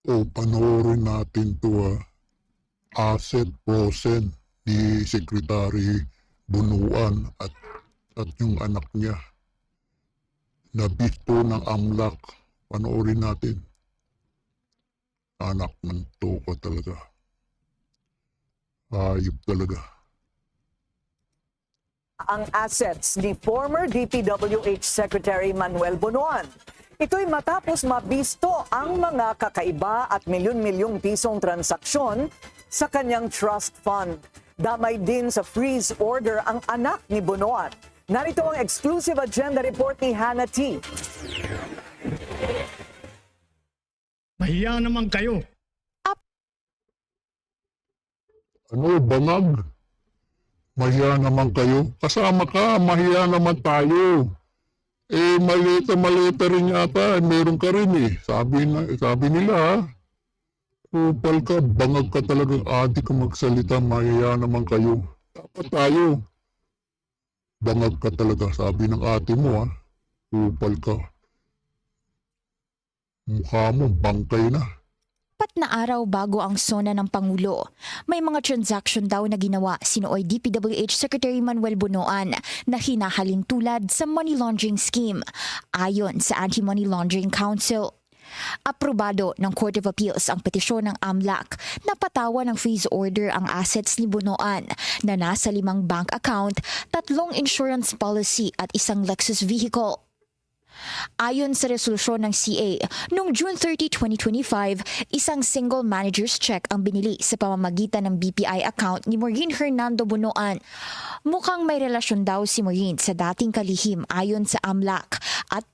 O panoorin natin to asset frozen ni Secretary Bunuan at yung anak niya. Nabisto ng AMLAC. Panoorin natin. Anak ng toko talaga. Hayop talaga. Ang assets ni former DPWH Secretary Manuel Bunuan. Ito'y matapos mabisto ang mga kakaiba at milyon-milyong pisong transaksyon sa kanyang trust fund. Damay din sa freeze order ang anak ni Bunuan. Narito ang exclusive agenda report ni Hannah T. Mahiya naman kayo. Ano, bangag? Mahiya naman kayo. Kasama ka, mahiya naman tayo. Malita rin yata. Meron ka rin Sabi nila, upal ka, bangag ka talagang adik ka magsalita, mahiya naman kayo. Dapat tayo. Bangag ka talaga, sabi ng ate mo upal ka. Mukha mo, bangkay na. 4 na araw bago ang sona ng Pangulo, may mga transaction daw na ginawa sinooy DPWH Secretary Manuel Bunuan na hinahalin tulad sa money laundering scheme, ayon sa Anti-Money Laundering Council. Aprobado ng Court of Appeals ang petisyon ng AMLAC na patawan ng freeze order ang assets ni Bunuan na nasa 5 bank account, 3 insurance policy at isang Lexus vehicle. Ayon sa resolusyon ng CA, noong June 30, 2025, isang single manager's check ang binili sa pamamagitan ng BPI account ni Maureen Hernando Bunuan. Mukhang may relasyon daw si Maureen sa dating kalihim ayon sa AMLAC at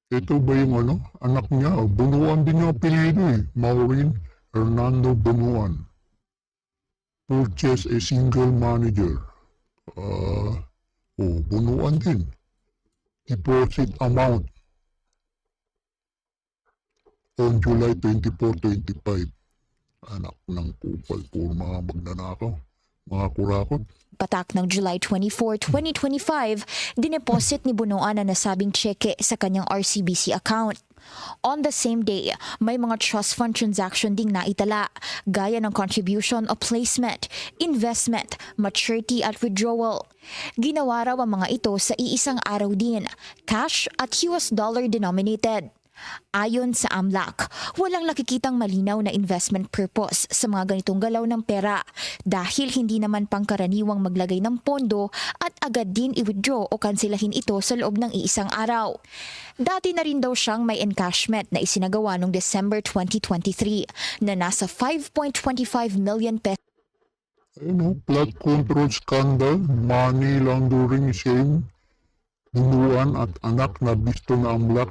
Ito ba yung anak niya? Bunuan din niya apelido Maureen Hernando Bunuan. Purchase a single manager. Bunuan din. Deposit amount on July 24, 25. Anak ng kupal, puro mga magnanakaw, mga kurakot. patak ng July 24, 2025, dineposit ni Bunuan na nasabing cheque sa kanyang RCBC account. On the same day, may mga trust fund transaction ding naitala, gaya ng contribution o placement, investment, maturity at withdrawal. Ginawa raw ang mga ito sa iisang araw din, cash at US dollar denominated. Ayon sa AMLAC, walang nakikitang malinaw na investment purpose sa mga ganitong galaw ng pera dahil hindi naman pangkaraniwang maglagay ng pondo at agad din i-withdraw o kansilahin ito sa loob ng iisang araw. Dati na rin daw siyang may encashment na isinagawa noong December 2023 na nasa 5.25 million pesos. Flood control scandal, money laundering shame, Bunuan at anak na bisto na AMLAC.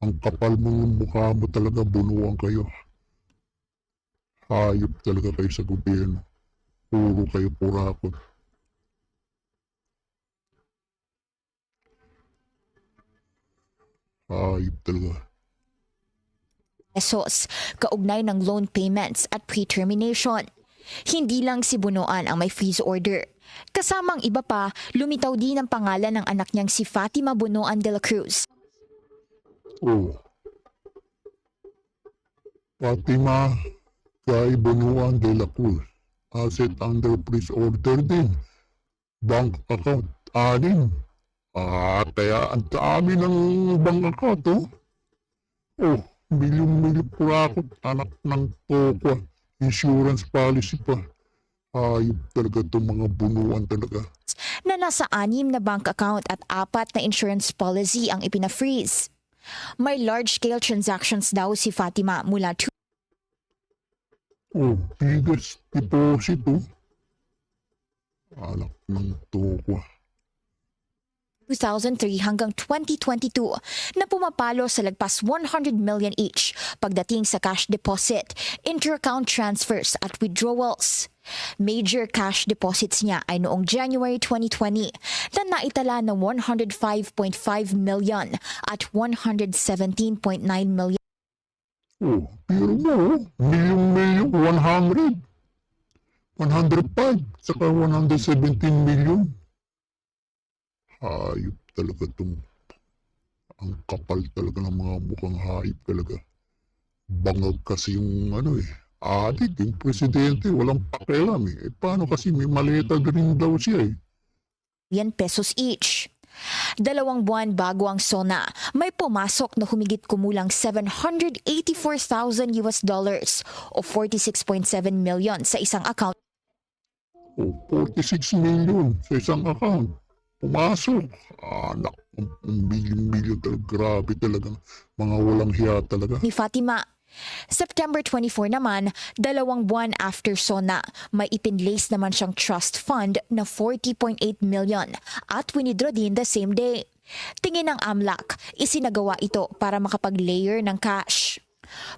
Ang kapal mong mukha mo talaga, Bunuan kayo. Hayop talaga kayo sa gobyerno. Puro kayo purakot. Hayop talaga. Pesos, kaugnay ng loan payments at pre-termination. Hindi lang si Bunuan ang may freeze order. Kasamang iba pa, lumitaw din ang pangalan ng anak niyang si Fatima Bunuan de la Cruz. Fatima Guy Bunuan de la Cruz. Asset under freeze order din. Bank account, 6. Kaya ang dami ng bank account, milyong-milyong purakot, anak ng toko, insurance policy pa. Hayop talaga itong mga Bunuan talaga. Na nasa 6 na bank account at 4 na insurance policy ang ipina-freeze. May large-scale transactions daw si Fatima mula Biggest deposit Anak ng toko. 2003 hanggang 2022 na pumapalo sa lagpas 100 million each pagdating sa cash deposit, inter-account transfers at withdrawals. Major cash deposits niya ay noong January 2020 na naitala ng 105.5 million at 117.9 million. Pero mo, milyong-milyong, 105, saka 117 million. Hayop talaga itong, ang kapal talaga ng mga mukhang hayop talaga. Bangag kasi yung ano eh. Adik, yung presidente, walang pakialam eh. Paano kasi may maleta rin daw siya eh. pesos each. 2 buwan bago ang SONA, may pumasok na humigit kumulang $784,000 o 46.7 million sa isang account O, 46 million sa isang account. Pumasok. Anak, ang bilyon-bilyon talaga. Grabe talaga. Mga walang hiya talaga. ni Fatima. September 24 naman, 2 buwan after SONA, may ipinlace naman siyang trust fund na 40.8 million at winidraw din the same day. Tingin ng AMLAC, isinagawa ito para makapag-layer ng cash.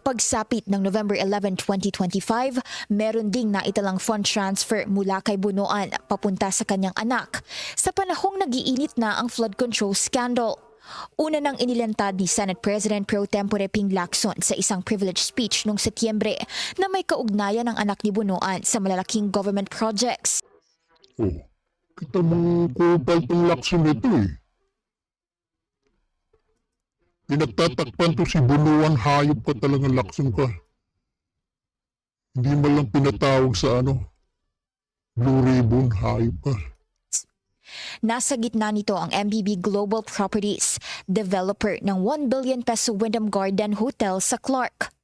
Pagsapit ng November 11, 2025, meron ding naitalang fund transfer mula kay Bunoan papunta sa kanyang anak sa panahong nagiinit na ang flood control scandal. Una nang inilantad ni Senate President Pro Tempore Ping Lacson sa isang privilege speech noong Setyembre na may kaugnayan ng anak ni Bunoan sa malalaking government projects. Oh, kita mong kupal tong lakson nito eh. Pinagtatakpan to si Bunuan, hayop ka talagang lakson ka. Hindi man lang pinatawag sa Blue Ribbon, hayop ka. Nasa gitna nito ang MBB Global Properties, developer ng 1 billion peso Wyndham Garden Hotel sa Clark.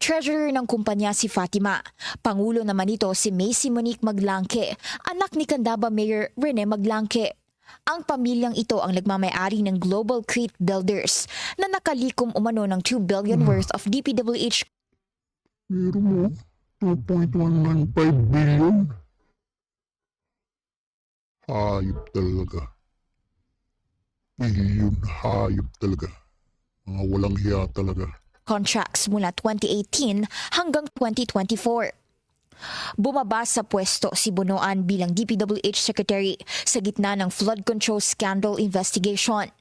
Treasurer ng kumpanya si Fatima. Pangulo naman ito si Macy Monique Maglangke, anak ni Candaba Mayor Rene Maglangke. Ang pamilyang ito ang nagmamay-ari ng Global Crete Builders na nakalikom umano ng 2 billion worth of DPWH. Pero mo, 2.195 billion. Hayop talaga. Billion, hayop talaga. Mga walang hiya talaga. Contracts mula 2018 hanggang 2024. Bumaba sa pwesto si Bunoan bilang DPWH Secretary sa gitna ng flood control scandal investigation.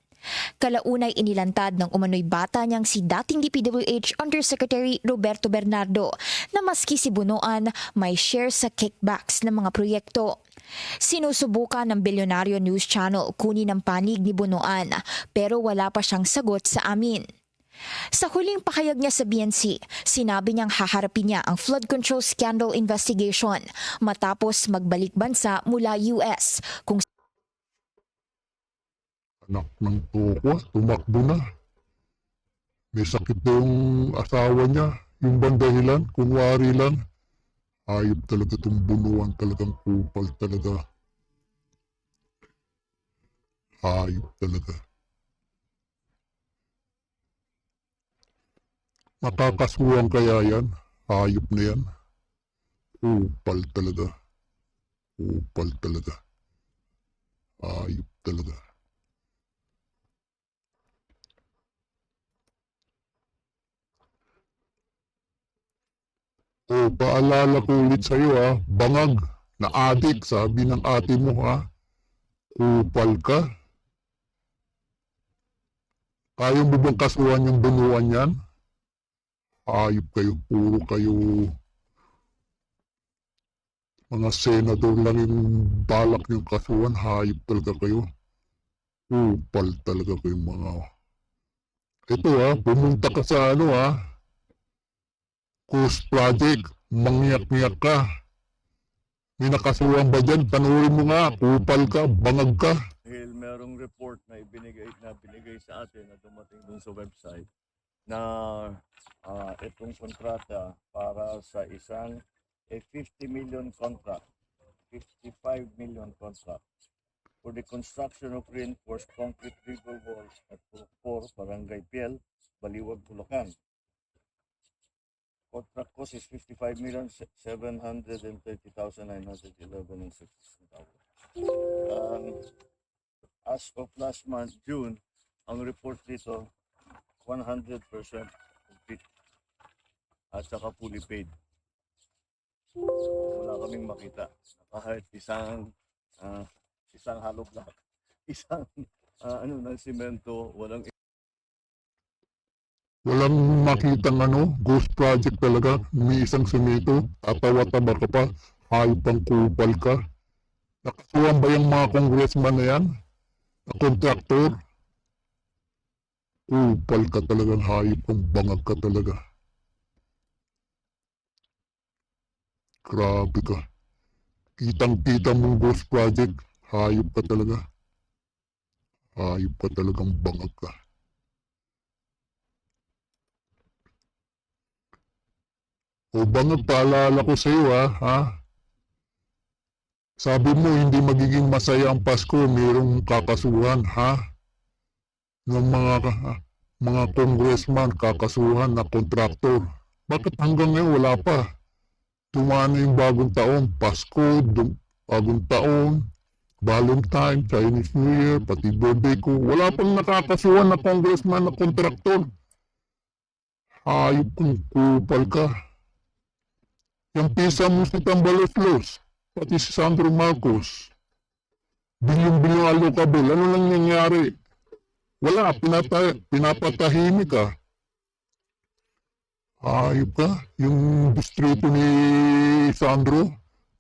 Kalaunay inilantad ng umano'y bata niyang si dating DPWH Undersecretary Roberto Bernardo na maski si Bunoan may share sa kickbacks ng mga proyekto. Sinusubukan ng Bilyonaryo News Channel kunin ang panig ni Bunoan pero wala pa siyang sagot sa amin. Sa huling pakayag niya sa BNC, sinabi niyang haharapin niya ang flood control scandal investigation matapos magbalik bansa mula US kung Anak ng toko, tumakbo na. May sakit daw yung asawa niya. Yung bandahilan, kunwari lang. Hayop talaga itong Bunuan, talagang kupal talaga. Hayop talaga. Makakasuhan kaya yan? Hayop na yan. Kupal talaga. Kupal talaga. Hayop talaga. O, paalala ko ulit sa'yo bangag na adik, sabi ng ate mo kupal ka. Kaya mo bang kasuhan yung Bunuan yan? Hayop kayo, puro kayo mga senador lang yung balak yung kasuhan, hayop talaga kayo. Kupal talaga kayo mga. Ito pumunta ka sa Coast Project, mangyak-ngyak ka. May nakasuhan ba dyan? Panurin mo nga, kupal ka, bangag ka. Dahil merong report na binigay sa atin na dumating dun sa website na itong kontrata para sa isang 50 million contract, 55 million contract for the construction of reinforced concrete river walls at 4 Barangay Piel, Baliwag, Bulacan. Contract cost is 55,730,911 as of last month, June, ang report dito 100% complete at saka fully paid. Wala kaming makita kahit isang hollow block, isang ng simento, walang makitang ghost project talaga. May isang simento, tatawa-taba ka pa, hayop ang kupal ka. Nakasuhan ba yung mga congressman na yan? Na kontraktor? Kupal ka talagang hayop, ang bangag ka talaga. Grabe ka. Kitang-kita mong ghost project. Hayop ka talaga. Hayop ka talagang bangag ka. O bangag, paalala ko sa iyo ha? Sabi mo hindi magiging masaya ang Pasko, mayroong kakasuhan ha? Ng mga congressman, kakasuhan na kontraktor. Bakit hanggang ngayon wala pa? Tumana yung bagong taon, Pasko, bagong taon, Valentine, Chinese New Year, pati birthday ko. Wala pang nakakasuhan na congressman na kontraktor. Hayop kong kupal ka. Yung pisa mo si Tambaloslos, pati si Sandro Marcos. Bilyong-bilyong allocable. Ano lang nangyari? Wala, pinapatahimik ka. Hayop ka. Yung distrito ni Sandro,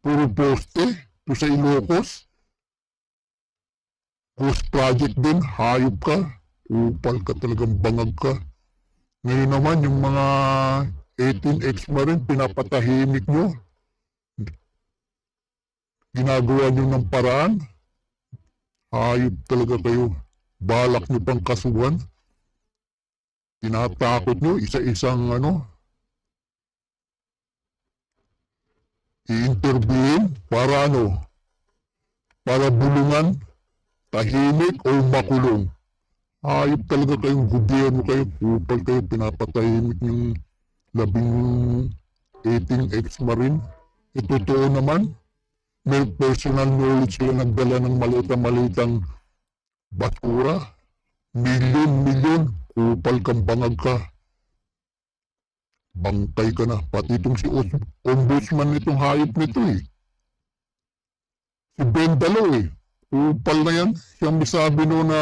puro poste, to sa Ilocos. Ghost project din, hayop ka. Upal ka, talagang bangag ka. Ngayon naman, yung mga 18X pa rin, pinapatahimik nyo. Ginagawa nyo ng paraan. Hayop talaga kayo. Balak nyo pang kasuhan. Tinatakot nyo, isa-isang i-interviewin para para bulungan, tahimik o makulong. Hayop talaga kayong gobyerno kayo, kupal kayo, pinapatahimik yung 18X Marine. Totoo naman, may personal knowledge sila nagdala ng malita-malitang basura. Milyon, kupal kang bangag ka. Bangkay ka na. Pati itong si ombudsman nitong hayop nito eh. Si Bendalo eh. Kupal na yan. Siyang sabi no na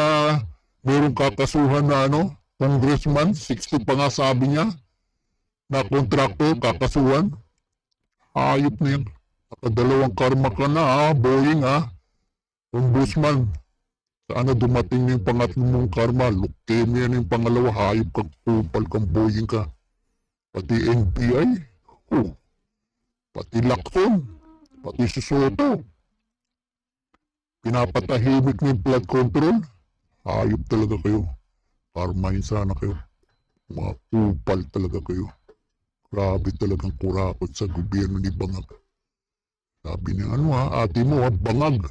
mayroong kakasuhan na congressman, 60 pa nga sabi niya, na kontraktor, kakasuhan. Hayop na yan. Nakadalawang karma ka na Boeing Ombudsman. Sana dumating na yung pangatlong mong karma. Leukemia na yung pangalawa. Hayop kang kupal kang Boeing ka. Pati NBI. Pati Lacson. Pati si Soto. Pinapatahimik na yung flood control. Hayop talaga kayo. Karmahin sana kayo. Mga kupal talaga kayo. Grabe talagang kurakot sa gobyerno ni Bangag. Sabi niya ate mo Bangag.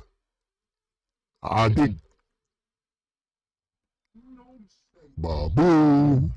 Adik. Baboom.